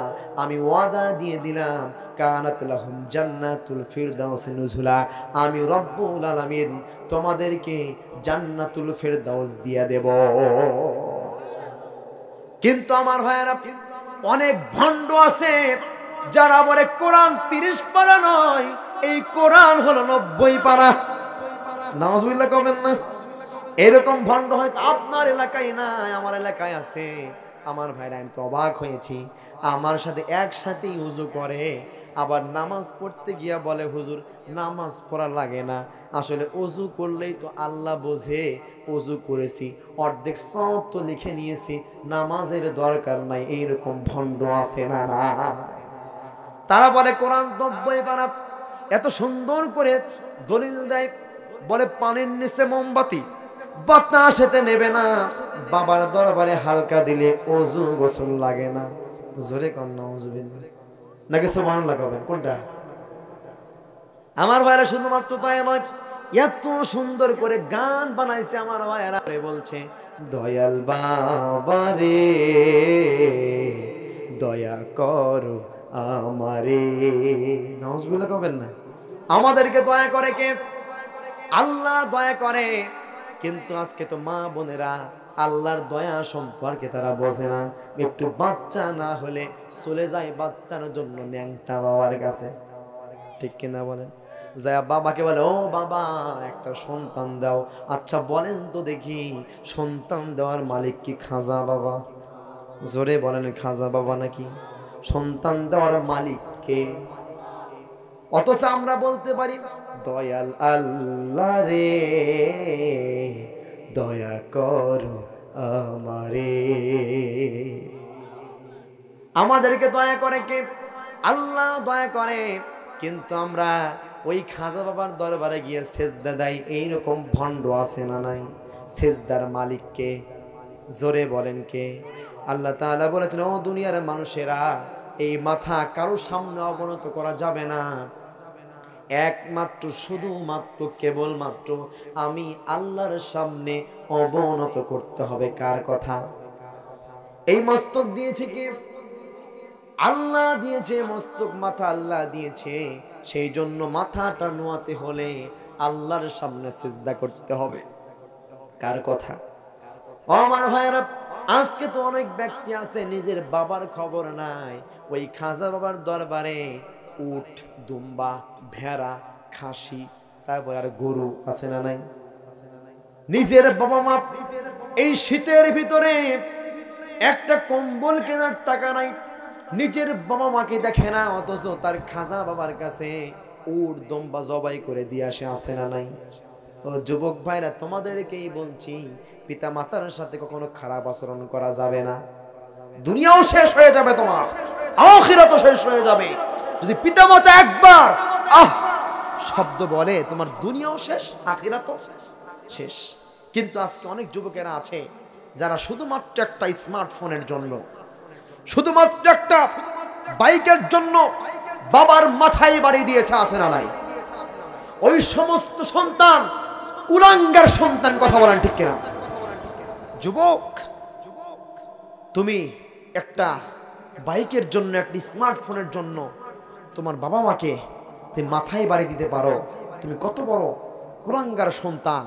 আমি ওয়াদা দিয়ে দিলাম কানাত লাহুম জান্নাতুল ফিরদাউস নুজুলা। আমি রব্বুল আলামিন তোমাদেরকে জান্নাতুল ফিরদাউস দিয়ে দেব। কিন্তু আমার ভাইয়েরা, অনেক ভণ্ড আছে যারা বলে কোরআন 30 পারা নয়, এই কোরআন হলো 90 পারা। নাউজুবিল্লাহ কবেন না? এরকম ভণ্ড হয়তো আপনার এলাকায় নাই, আমার এলাকায় আছে। আমার ভাইরা, আমি তো অবাক হয়েছি। আমার সাথে একসাথেই ওযু করে, আবার নামাজ পড়তে গিয়া বলে হুজুর নামাজ পড়া লাগে না। আসলে ওযু করলেই তো আল্লাহ বোঝে ওযু করেছি, অর্ধেক সওয়াব তো লিখে নিয়েছি, নামাজের দরকার নাই। এইরকম ভণ্ড আছে না? না, তারা বলে কোরআন 90 পারা। এত সুন্দর করে দলিল দেয়, বলে পানির নিচে মোমবাতি, বাতাস এতে নেবে না, বাবার দরবারে হালকা দিলে ওযু গোসল লাগে না। জোরে কন্যা নাউজুবিল্লাহ। নাকি সুবহানাল্লাহ কবেন? কোনটা? আমার ভাইরা শুধুমাত্র তাই নয়, এত সুন্দর করে গান বানাইছে আমার ভাইরা, বলছে দয়াল বাবা রে দয়া করো আমারে। নাউজুবিল্লাহ কবেন না? আমাদেরকে দয়া করে কে? আল্লাহ দয়া করে। কিন্তু আজকে তো মা বোনেরা আল্লাহর দয়া সম্পর্কে তারা বোঝে না। একটু বাচ্চা না হলে চলে যায় বাচ্চার জন্য ন্যাংটা বাবার কাছে, ঠিক কিনা বলেন? যায় বাবাকে বলে, ও বাবা একটা সন্তান দাও। আচ্ছা বলেন তো দেখি, সন্তান দেওয়ার মালিক কি খাজা বাবা? জোরে বলেন, খাজা বাবা নাকি? সন্তান দেওয়ার মালিক কে? অথচ আমরা বলতে পারি দয়াল আল্লাহ রে দয়া করো আমারে। আমাদেরকে দয়া করে কে? আল্লাহ দয়া করে। কিন্তু আমরা ওই খাজা বাবার দরবারে গিয়ে সেজদা দেই, এইরকম ভণ্ড আছে না নাই? সেজদার মালিক কে? জোরে বলেন কে? আল্লাহ তাআলা বলেছেন, ও দুনিয়ার মানুষেরা, এই মাথা কারো সামনে অবনত করা যাবে না, একমাত্র শুধুমাত্র কেবলমাত্র আমি আল্লাহর সামনে অবনত করতে হবে। কার কথা? এই মস্তক দিয়েছে কে? আল্লাহ দিয়েছে। মস্তক মাথা আল্লাহ দিয়েছে, সেই জন্য মাথাটা নোয়াতে হলে আল্লাহর সামনে সিজদা করতে হবে। কার কথা? আমার ভাইরা, আজকে তো অনেক ব্যক্তি আছে নিজের বাবার খবর নাই, ওই খাজা বাবার দরবারে উট, দুম্বা, ভেড়া, খাসি, তারপর আর গরু আছে না নাই? নিজের বাবা মা এই শীতের ভিতরে একটা কম্বল কেনার টাকা নাই, নিজের বাবা মাকে দেখে না, অথচ তার খাজা বাবার কাছে উট দুম্বা জবাই করে দিয়ে আসে, আছে না নাই? ও যুবক ভাইরা, তোমাদেরকেই বলছি, পিতা মাতার সাথে কখনো খারাপ আচরণ করা যাবে না। দুনিয়াও শেষ হয়ে যাবে, তোমার আখিরাতও শেষ হয়ে যাবে। যদি পিতা মাতা একবার শব্দ বলে, তোমার দুনিয়াও শেষ, আখিরাতও শেষ। কিন্তু আজকে অনেক যুবকেরা আছে যারা শুধুমাত্র একটা স্মার্টফোনের জন্য, শুধুমাত্র একটা বাইকের জন্য বাবার মাথায় বাড়ি দিয়েছে, আছে না নাই? ওই সমস্ত সন্তান কুলাঙ্গার সন্তান, কথা বলেন ঠিক কিনা? যুবক, তুমি একটা বাইকের জন্য, একটা স্মার্টফোনের জন্য তোমার বাবা মাকে তুমি মাথায় বাড়ি দিতে পারো, তুমি কত বড় কুলাঙ্গার সন্তান।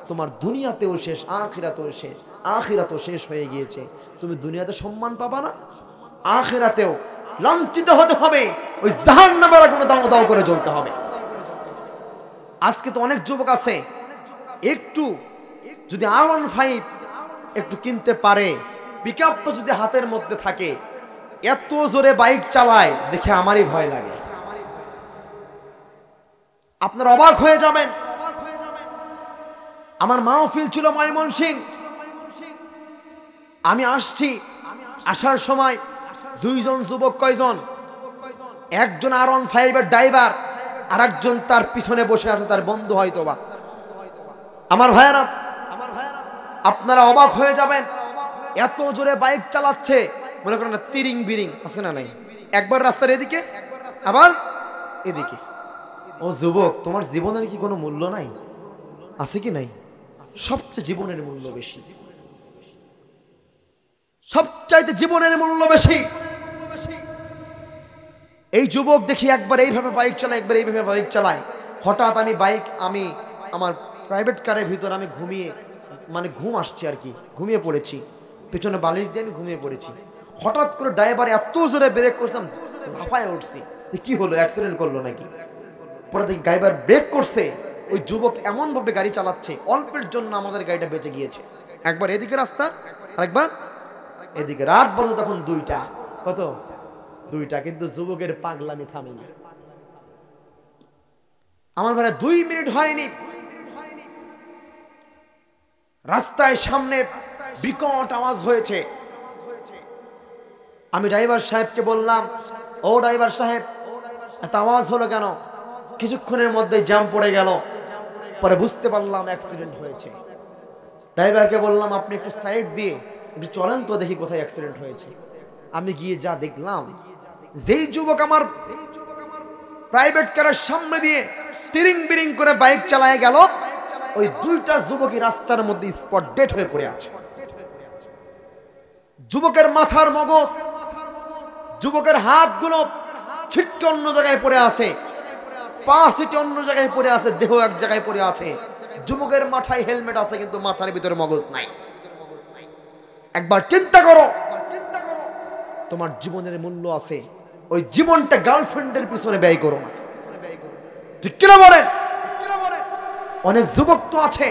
তোমার দুনিয়াতেও শেষ, আখিরাতেও শেষ। আখিরাতও শেষ হয়ে গিয়েছে, তুমি দুনিয়াতে সম্মান পাবা না, আখিরাতেও লাঞ্ছিত হতে হবে, ওই জাহান্নামের আগুনে দাও দাও করে জ্বলতে হবে। আজকে তো অনেক যুবক আছে, একটু যদি R15 একটু কিনতে পারে, পিকআপ যদি হাতের মধ্যে থাকে, এত জোরে বাইক চালায় দেখে আমারই ভয় লাগে। আপনারা অবাক হয়ে যাবেন। আমার মাহফিল ছিল ময়মনসিংহ, আমি আসছি, আসার সময় দুইজন যুবক, কয়জন? একজন R15 এর ড্রাইভার, আর একজন তার পিছনে বসে আছে, তার বন্ধু হয়তোবা। আমার ভাইয়েরা, আপনারা অবাক হয়ে যাবেন, এত জোরে বাইক চালাচ্ছে, মনে করেন না তিরিং বিরিং, আছে না নাই? একবার রাস্তার এদিকে, আবার এদিকে। ও যুবক, তোমার জীবনের কি কোনো মূল্য নাই? আছে কি নাই? সবচেয়ে জীবনের মূল্য বেশি, সবচাইতে জীবনের মূল্য বেশি। এই যুবক দেখি একবার এইভাবে বাইক চালায়, একবার এইভাবে বাইক চালায়। হঠাৎ আমি আমার প্রাইভেট কারের ভিতর আমি ঘুমিয়ে, মানে ঘুম আসছে আর কি, ঘুমিয়ে পড়েছি, পিছনে বালিশ দিয়ে আমি ঘুমিয়ে পড়েছি। হঠাৎ করে ড্রাইভার এত জোরে ব্রেক করছিলাম, লাফায় উঠছি, কি হলো, অ্যাক্সিডেন্ট করলো নাকি? পরে দেখি ড্রাইভার ব্রেক করছে, ওই যুবক এমন ভাবে গাড়ি চালাচ্ছে, অল্পের জন্য আমাদের গাড়িটা বেঁচে গিয়েছে। একবার এদিকে রাস্তা, আরেকবার এদিকে। রাত বাজে তখন 2টা, কত? 2টা, কিন্তু যুবকের পাগলামি থামে না। আমার ভাই 2 মিনিট হয়নি, রাস্তায় সামনে বিকট আওয়াজ হয়েছে। আমি ড্রাইভার সাহেবকে বললাম, ও ড্রাইভার সাহেব, এত আওয়াজ হলো কেন? কিছুক্ষণের মধ্যে জ্যাম পড়ে গেল, পরে বুঝতে পারলাম অ্যাক্সিডেন্ট হয়েছে। ড্রাইভারকে বললাম, আপনি একটু সাইড দিয়ে একটু চলেন তো, দেখি কোথায় অ্যাক্সিডেন্ট হয়েছে। আমি গিয়ে যা দেখলাম যেই যুবক আমার প্রাইভেট কারের সামনে দিয়ে তিরিং বিরিং করে বাইক চালায় গেল, ওই দুইটা যুবকই রাস্তার মধ্যে স্পট ডেড হয়ে পড়ে আছে। যুবকের মাথার মগজ, যুবকের হাতগুলো ছিটকে অন্য জায়গায় পড়ে আছে, পা ছিটে অন্য জায়গায় পড়ে আছে, দেহ এক জায়গায় পড়ে আছে। যুবকের মাথায় হেলমেট আছে কিন্তু মাথার ভিতরে মগজ নাই। একবার চিন্তা করো, তোমার জীবনের মূল্য আছে, ওই জীবনটা গার্লফ্রেন্ডের পিছনে ব্যয় করো না। ঠিক কিনা বলেন? অনেক যুবক তো আছে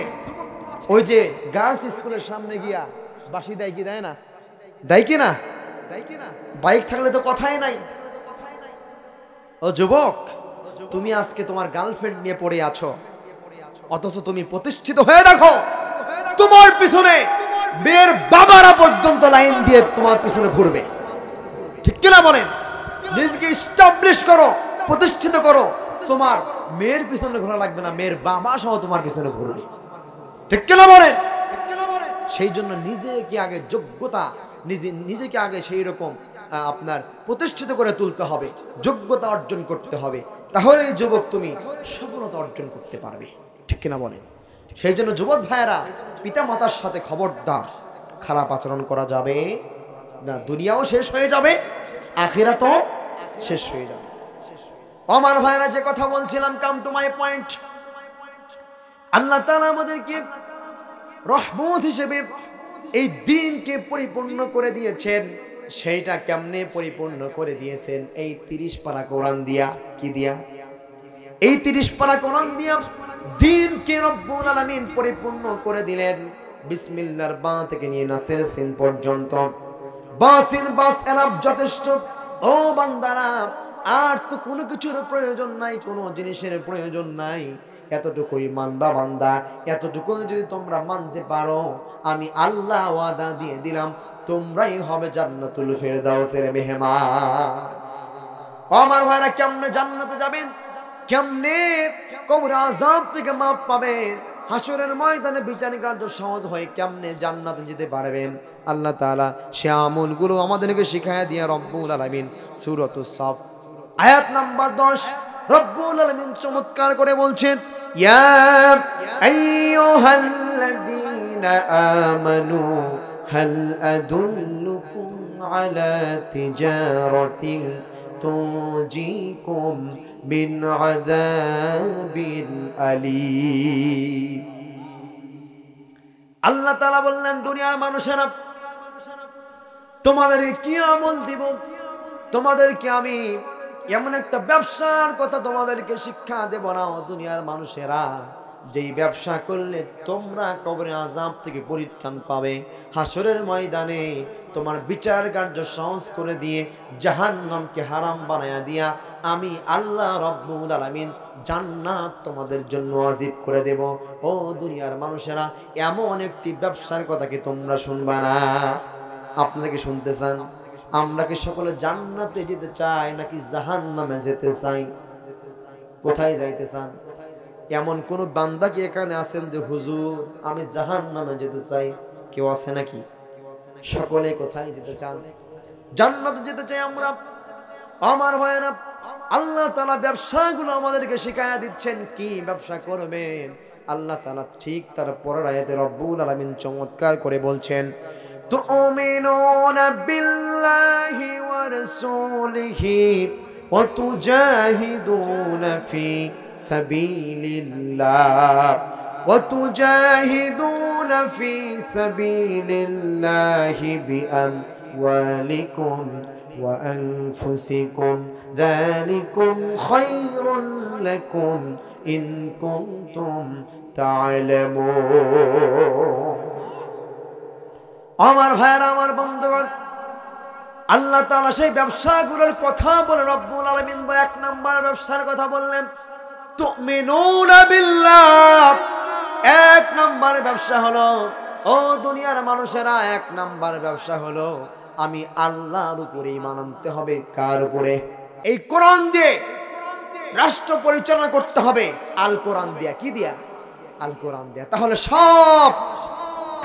ওই যে গার্লস স্কুলের সামনে গিয়া বাঁশি দেয়, কি দেয় না? দেয় কি না? বাইক থাকলে তো কথাই নাই। ও যুবক, তুমি আজকে তোমার গার্লফ্রেন্ড নিয়ে পড়ে আছো, অথচ তুমি প্রতিষ্ঠিত হয়ে দেখো তোমার পিছনে মেয়ের বাবারা পর্যন্ত লাইন দিয়ে তোমার পিছনে ঘুরবে। ঠিক কিনা বলেন? নিজেকে এস্টাবলিশ করো, প্রতিষ্ঠিত করো, তোমার মেয়ের পিছনে ঘোরা লাগবে না, মেয়ের বাবা সহ তোমার পিছনে ঘুরবে। ঠিক কিনা বলেন? সেই জন্য নিজেকে আগে যোগ্যতা, নিজেকে আগে সেই রকম আপনার প্রতিষ্ঠিত করে তুলতে হবে, যোগ্যতা অর্জন করতে হবে, তাহলে এই যুবক তুমি সফলতা অর্জন করতে পারবে। ঠিক কিনা বলেন? সেই জন্য যুবক ভাইয়েরা, পিতা মাতার সাথে খবরদার খারাপ আচরণ করা যাবে না। দুনিয়াও শেষ হয়ে যাবে, আখিরাতও শেষ হয়ে যাবে। আমার ভাইয়েরা, যে কথা বলছিলাম, কাম টু মাই পয়েন্ট। আল্লাহ তাআলা আমাদেরকে রহমত হিসেবে এই দিনকে পরিপূর্ণ করে দিয়েছেন। সেইটা কেমনে পরিপূর্ণ করে দিয়েছেন? এই 30 পারা কোরআন দিয়া। কি দিয়া? এই 30 পারা কোরআন দিয়া দিনকে রব্বুল আলামিন পরিপূর্ণ করে দিলেন। বিসমিল্লাহর বা থেকে নিয়ে নাসের সিন পর্যন্ত, বাসিন বাস এনাফ, যথেষ্ট। ও বান্দারা, আর তো কোনো কিছুর প্রয়োজন নাই, কোনো জিনিসের প্রয়োজন নাই। এতটুকুই মানবা বান্দা, এতটুকু যদি তোমরা মানতে পারো, আমি আল্লাহ ওয়াদা দিয়ে দিলাম তোমরাই হবে জান্নাতুল ফেরদাউসের মেহমান। আমার ভাইরা, কেমনে জান্নাতে যাবেন? কেমনে কবর আযাব থেকে মাফ পাবেন? হাসরের ময়দানে বিচার কার্য সহজ হয়, কেমনে জান্নাতে যেতে পারবেন? আল্লাহ তাআলা সে আমলগুলো আমাদেরকে শিখায়া দিয়ে রব্বুল আলামিন সূরাতুস সাফ আয়াত নাম্বার 10 রব্বুল আলামিন চমৎকার করে বলছেন, ইয়া আইয়ুহাল্লাযীনা আমানু হাল আদুল্লুকুম আলা তিজারাতিন তুজিকুম মিন আযাবিন আলীম। আল্লাহ তাআলা বললেন, দুনিয়ার মানুষেরা, তোমাদের কি আমল দিব? তোমাদেরকে আমি এমন একটা ব্যবসার কথা তোমাদেরকে শিক্ষা দেব না দুনিয়ার মানুষেরা, যেই ব্যবসা করলে তোমরা কবরে আযাব থেকে পরিত্রাণ পাবে, হাসরের ময়দানে তোমার বিচার কার্য সহজ করে দিয়ে জাহান্নামকে হারাম বানায়া দিয়া আমি আল্লাহ রব্বুল আলামিন জান্নাত তোমাদের জন্য ওয়াজিব করে দেব। ও দুনিয়ার মানুষেরা, এমন একটি ব্যবসার কথা কি তোমরা শুনবা না? আপনারা কি শুনতে চান? আমরা কি সকলে জান্নাতে যেতে চাই নাকি জাহান্নামে যেতে চাই? কোথায় যাইতে চান? এমন কোন বান্দা কি এখানে আছেন যে হুজুর আমি জাহান্নামে যেতে চাই? কেউ আছে নাকি? সকলে কোথায় যেতে চান? জান্নাতে যেতে চাই আমরা। আমার ভাইয়েরা, আল্লাহ তাআলা ব্যবসাগুলো আমাদেরকে শিখায়া দিচ্ছেন, কি ব্যবসা করবেন। আল্লাহ তাআলা ঠিক তার পরের আয়াতে রব্বুল আলামিন চমৎকার করে বলছেন, تؤمنون بالله ورسوله وتجاهدون في سبيل الله وتجاهدون في سبيل الله بأموالكم وأنفسكم ذلكم خير لكم إن كنتم تعلمون। আমার ভাইরা, আমার বন্ধুগণ, আল্লাহ তাআলা সেই ব্যবসাগুলোর কথা বলে রব্বুল আলামিন এক নাম্বার ব্যবসার কথা বললেন, তুমিনুনা বিল্লাহ। এক নাম্বার ব্যবসা হলো, ও দুনিয়ার মানুষেরা, এক নাম্বার ব্যবসা হলো আমি আল্লাহর উপরে ঈমান আনতে হবে। কার উপরে? এই কোরআন দিয়ে রাষ্ট্র পরিচালনা করতে হবে। আল কোরআন দিয়া। কি দিয়া? আল কোরআন দিয়া। তাহলে সব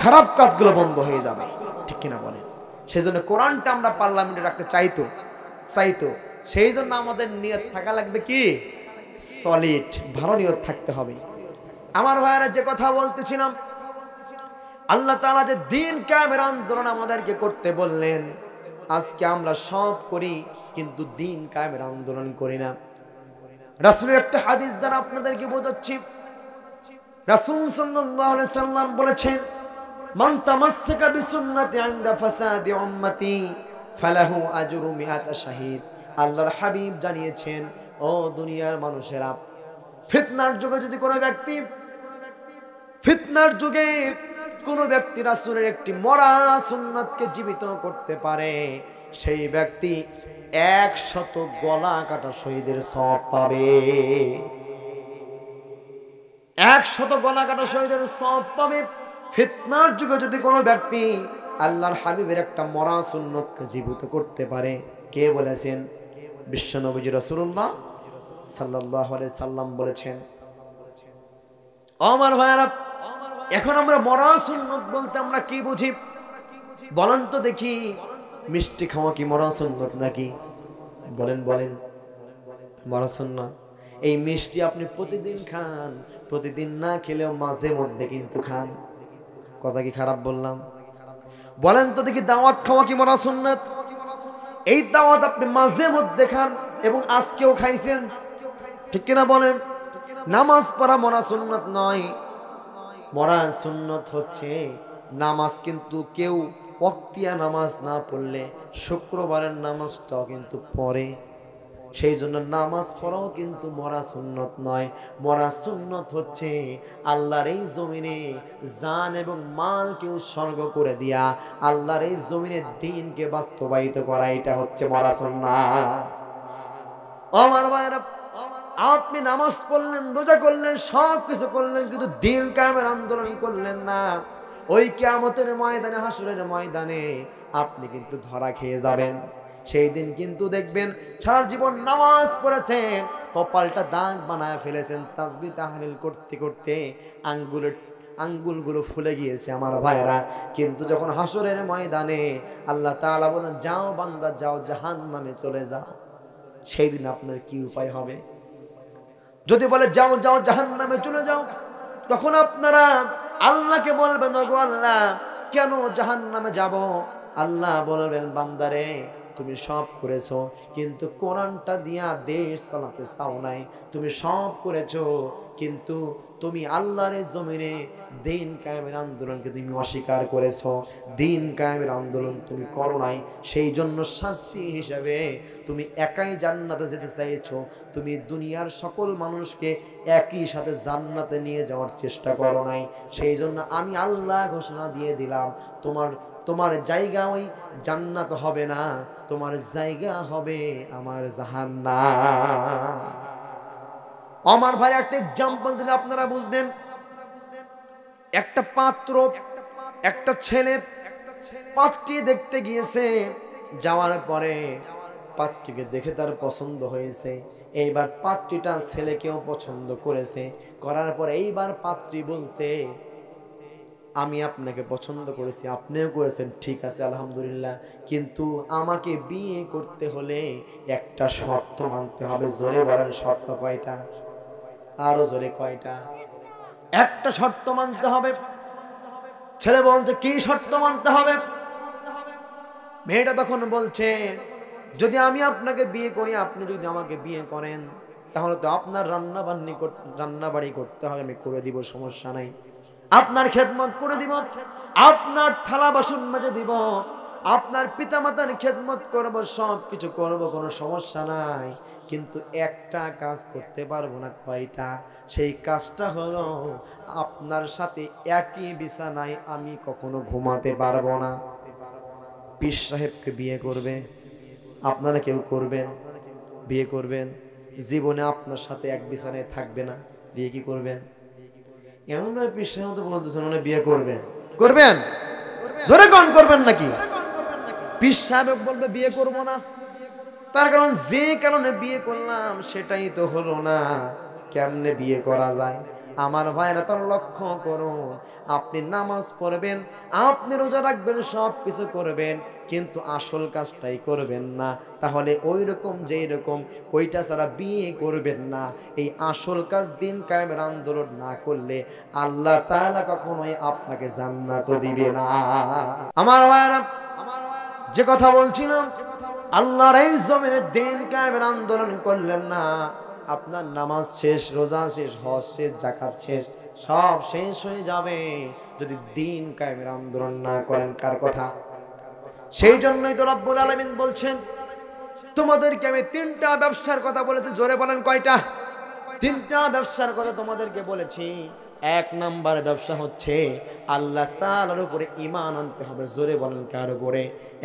খারাপ কাজগুলো বন্ধ হয়ে যাবে। ঠিক কিনা বলেন? সেজন্য কোরআনটা আমরা পার্লামেন্টে রাখতে চাইতো, সেই জন্য আমাদের নিয়ত থাকা লাগবে কি সলিড, ভালো নিয়ত থাকতে হবে। আমার ভাইয়েরা যে কথা বলতেছিলাম, আল্লাহ তাআলা যে দিন কায়েমের আন্দোলন আমাদেরকে করতে বললেন, আজকে আমরা সব করি কিন্তু দিন কায়েমের আন্দোলন করি না। রাসূলের একটা হাদিস দ্বারা আপনাদেরকে বোঝাচ্ছি। রাসূল সাল্লাল্লাহু আলাইহি সাল্লাম বলেছেন, মান তামাসসাকা বিসুন্নতি ইনদা ফাসাদি উম্মতি ফালাহু আজরু মিআতা শাহীদ। আল্লাহর হাবিব জানিয়েছেন, ও দুনিয়ার মানুষেরা, ফিতনার যুগে যদি কোনো ব্যক্তি, ফিতনার যুগে কোনো ব্যক্তি রাসূলের একটি মরা সুন্নাতকে জীবিত করতে পারে, সেই ব্যক্তি 100 গলা কাটা শহীদের সওয়াব পাবে। 100 গলা কাটা শহীদের সওয়াব পাবে। ফিতনার যুগে যদি কোনো ব্যক্তি আল্লাহর হাবিবের একটা মরা সুন্নতকে জীবিত করতে পারে, কে বলেছেন? বিশ্বনবী রাসূলুল্লাহ সাল্লাল্লাহু আলাইহি সাল্লাম বলেছেন। আমার ভাইরা, এখন আমরা মরা সুন্নত বলতে আমরা কি বুঝি বলেন তো দেখি? মিষ্টি খাওয়া কি মরা সুন্নত নাকি? বলেন বলেন, মরা সুন্নত। এই মিষ্টি আপনি প্রতিদিন খান, প্রতিদিন না খেলেও মাঝে মধ্যে কিন্তু খান। কথা কি খারাপ বললাম? বলেন তো দেখি, দাওয়াত খাওয়া কি মরা সুন্নত? এই দাওয়াত আপনি মাঝে মধ্যে খান এবং আজকেও খাইছেন, ঠিক কিনা বলেন? নামাজ পড়া মরা সুন্নত নয়। মরা সুন্নত হচ্ছে নামাজ, কিন্তু কেউ ওয়াক্তিয়া নামাজ না পড়লে শুক্রবারের নামাজটাও কিন্তু পড়ে, সেই জন্য নামাজ পড়াও কিন্তু মরা সুন্নত নয়। মরা সুন্নত হচ্ছে আল্লাহর এই জমিনে জান এবং মালকে উৎসর্গ করে দিয়া আল্লাহর এই জমিনে দ্বীনকে বাস্তবায়িত করা, এটা হচ্ছে মরা সুন্নাত। আমার ভাইরা, আপনি নামাজ পড়লেন, রোজা করলেন, সব কিছু করলেন, কিন্তু দ্বীন কায়েমের আন্দোলন করলেন না। ওই কিয়ামতের ময়দানে, হাসরের ময়দানে আপনি কিন্তু ধরা খেয়ে যাবেন। সেই দিন কিন্তু দেখবেন সারা জীবন নামাজ পড়েছেন, কপালটা দাগ বানায় ফেলেছেন, তাসবিহ তাহলিল করতে করতে আঙ্গুলগুলো ফুলে গিয়েছে আমার ভাইরা। কিন্তু যখন হাসরের ময়দানে আল্লাহ তাআলা বলেন, যাও বান্দা যাও, জাহান্নামে চলে যাও, সেই দিন আপনার কি উপায় হবে? যদি বলে যাও যাও জাহান্নামে চলে যাও, তখন আপনারা আল্লাহকে বলবেন, ওগো আল্লাহ, কেন জাহান্নামে যাব? আল্লাহ বলবেন, বান্দারে, তুমি সব করেছো কিন্তু কোরআনটা দিয়া দেশ চালাতে চাও নাই। তুমি সব করেছো কিন্তু তুমি আল্লাহর জমিনে দিন কায়েমের আন্দোলনকে তুমি অস্বীকার করেছো, দিন কায়েমের আন্দোলন তুমি করো নাই। সেই জন্য শাস্তি হিসাবে তুমি একাই জান্নাতে যেতে চাইছো। তুমি দুনিয়ার সকল মানুষকে একই সাথে জান্নাতে নিয়ে যাওয়ার চেষ্টা করো নাই। সেই জন্য আমি আল্লাহ ঘোষণা দিয়ে দিলাম, তোমার জায়গা ওই জান্নাত হবে না, তোমার জায়গা হবে আমার জাহান্নাম। আমার ভাই, একটা এক্সাম্পল দিলে আপনারা বুঝবেন। একটা পাত্র, একটা ছেলে পাত্রী দেখতে গিয়েছে, যাওয়ার পরে পাত্রীকে দেখে তার পছন্দ হয়েছে। এইবার পাত্রীটা ছেলেকেও পছন্দ করেছে, করার পরে এইবার পাত্রী বলছে, আমি আপনাকে পছন্দ করেছি, আপনিও করেছেন, ঠিক আছে আলহামদুলিল্লাহ, কিন্তু আমাকে বিয়ে করতে হলে একটা শর্ত মানতে হবে। জোরে বলেন, শর্ত কয়টা? আরো জোরে, কয়টা? একটা শর্ত মানতে হবে। ছেলে বলছে, কি শর্ত মানতে হবে? মেয়েটা তখন বলছে, যদি আমি আপনাকে বিয়ে করি, আপনি যদি আমাকে বিয়ে করেন, তাহলে তো আপনার রান্না বাড়ি করতে হবে, আমি করে দিব, সমস্যা নাই। আপনার খেদমত করে দিব, আপনার থালা বাসন মেজে দিব, আপনার পিতামাতার খেদমত করব, সব কিছু করব, কোনো সমস্যা নাই। কিন্তু একটা কাজ করতে পারবো না। কয়টা? সেই কাজটা হলো, আপনার সাথে একই বিছানায় আমি কখনো ঘুমাতে পারবো না। পীর সাহেবকে বিয়ে করবে, আপনারা কেউ করবেন? বিয়ে করবেন, জীবনে আপনার সাথে এক বিছানায় থাকবে না, বিয়ে কি করবেন? এমন ভাবে পীর সাহেব তো বলতেছেন উনি বিয়ে করবেন। করবেন? জোরে কোন করবেন নাকি? পীর সাহেব বলবে বিয়ে করব না, তার কারণ যে কারণে বিয়ে করলাম সেটাই তো হলো না, কেমনে বিয়ে করা যায়? আমার ভাইরা তার লক্ষ্য করুন, আপনি নামাজ পড়বেন, আপনি রোজা রাখবেন, সব কিছু করবেন, কিন্তু আসল কাজটাই করবেন না। তাহলে ওই রকম যেই রকম ওইটা ছাড়া বিয়ে করবেন না। এই আসল কাজ দিন কায়েমের আন্দোলন না করলে আল্লাহ তাআলা কখনোই আপনাকে জান্নাত দিবে না। আমার ভাইরা, যে কথা বলছিলাম, আল্লাহর এই জমিনে দিন কায়েমের আন্দোলন করলেন না, আপনার নামাজ শেষ, রোজা শেষ, হজ শেষ, যাকাত শেষ, সব শেষ হয়ে যাবে যদি দিন কায়েমের আন্দোলন না করেন। কার কথা? সেই জন্যই তো রব্বুল আলামিন বলছেন, তোমাদেরকে আমি তিনটা ব্যবসার কথা বলেছি। জোরে বলেন কয়টা? তিনটা ব্যবসার কথা তোমাদেরকে বলেছি। এক নাম্বার ব্যবসা হচ্ছে আল্লাহ তাআলার উপরে ঈমান আনতে হবে। জোরে বলেন কার উপরে?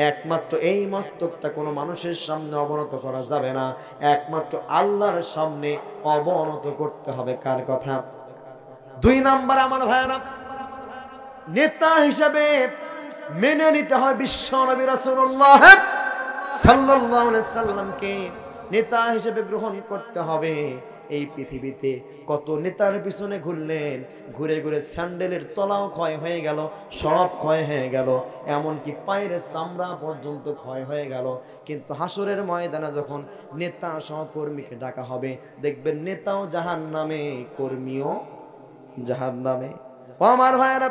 একমাত্র এই মস্তকটা কোনো মানুষের সামনে অবনত করা যাবে না, একমাত্র আল্লাহর সামনে অবনত করতে হবে। কার কথা? দুই নাম্বার আমার ভাইরা, নেতা হিসেবে মেনে নিতে হয় বিশ্ব নবী রাসূলুল্লাহ সাল্লাল্লাহু আলাইহি সাল্লামকে নেতা হিসেবে গ্রহণ করতে হবে। এই পৃথিবীতে কত নেতার পিছনে ঘুরলেন, ঘুরে ঘুরে স্যান্ডেলের তলাও ক্ষয় হয়ে গেল, সব ক্ষয় হয়ে গেল, এমনকি পায়ের চামড়া পর্যন্ত ক্ষয় হয়ে গেল। কিন্তু হাসরের ময়দানে যখন নেতা সহকর্মীকে ডাকা হবে, দেখবেন নেতাও জাহান্নামে, কর্মীও জাহান্নামে। ও আমার ভাইয়েরা,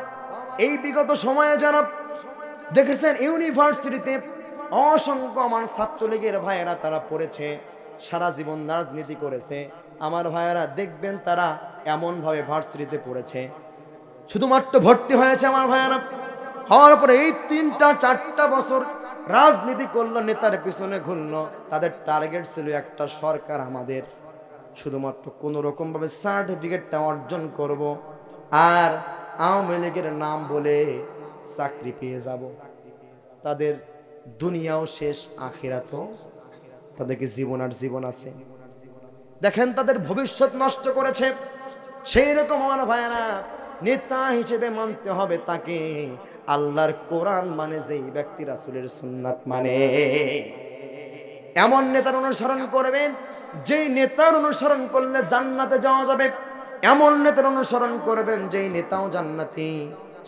এই বিগত সময়ে যারা দেখেছেন ইউনিভার্সিটিতে অসংখ্য আমার ছাত্রলীগের ভাইয়েরা তারা পড়েছে, সারা জীবন রাজনীতি করেছে। আমার ভাইয়েরা দেখবেন তারা এমন ভাবে ভার্সিটিতে পড়েছে, শুধুমাত্র ভর্তি হয়েছে আমার ভাইয়েরা, হওয়ার পরে এই 3-4 বছর রাজনীতি করলো, নেতার পিছনে ঘুরলো। তাদের টার্গেট ছিল একটা, সরকার আমাদের, শুধুমাত্র কোন রকম ভাবে সার্টিফিকেটটা অর্জন করব আর আওয়ামী লীগের নাম বলে চাকরি পেয়ে যাব। তাদের দুনিয়াও শেষ, আখিরাতও, তাদেরকে জীবন আর জীবন আছে। দেখেন তাদের ভবিষ্যৎ নষ্ট করেছে। সেই রকম আমার ভাইয়েরা, নেতা হিসেবে মানতে হবে তাকে আল্লাহর কোরআন মানে, যেই ব্যক্তি রাসূলের সুন্নাত মানে। এমন নেতার অনুসরণ করবেন যেই নেতার অনুসরণ করলে জান্নাতে যাওয়া যাবে। এমন নেতার অনুসরণ করবেন যেই নেতাও জান্নাতি,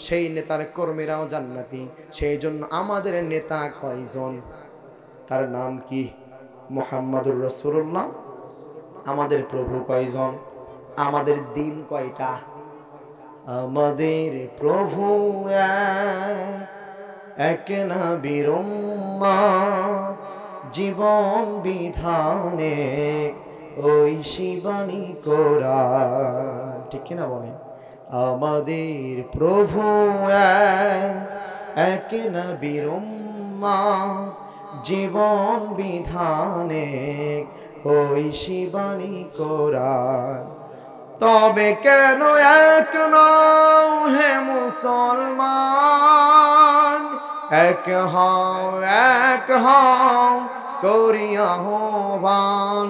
সেই নেতার কর্মীরাও জান্নাতি। সেই জন্য আমাদের নেতা কয়জন? তার নাম কি? মুহাম্মাদুর রাসূলুল্লাহ। আমাদের প্রভু কয়জন? আমাদের দিন কয়টা? আমাদের প্রভু এক নবীর উম্মত, জীবন বিধানে ওই শিবানী কোরআন। ঠিক কিনা বলেন? আমাদের প্রভু এক নবীর উম্মত, জীবন বিধানে ওই শিবানী কোরআন। তবে কেন এক নও হে মুসলমান, এক হও করিয়া আহ্বান।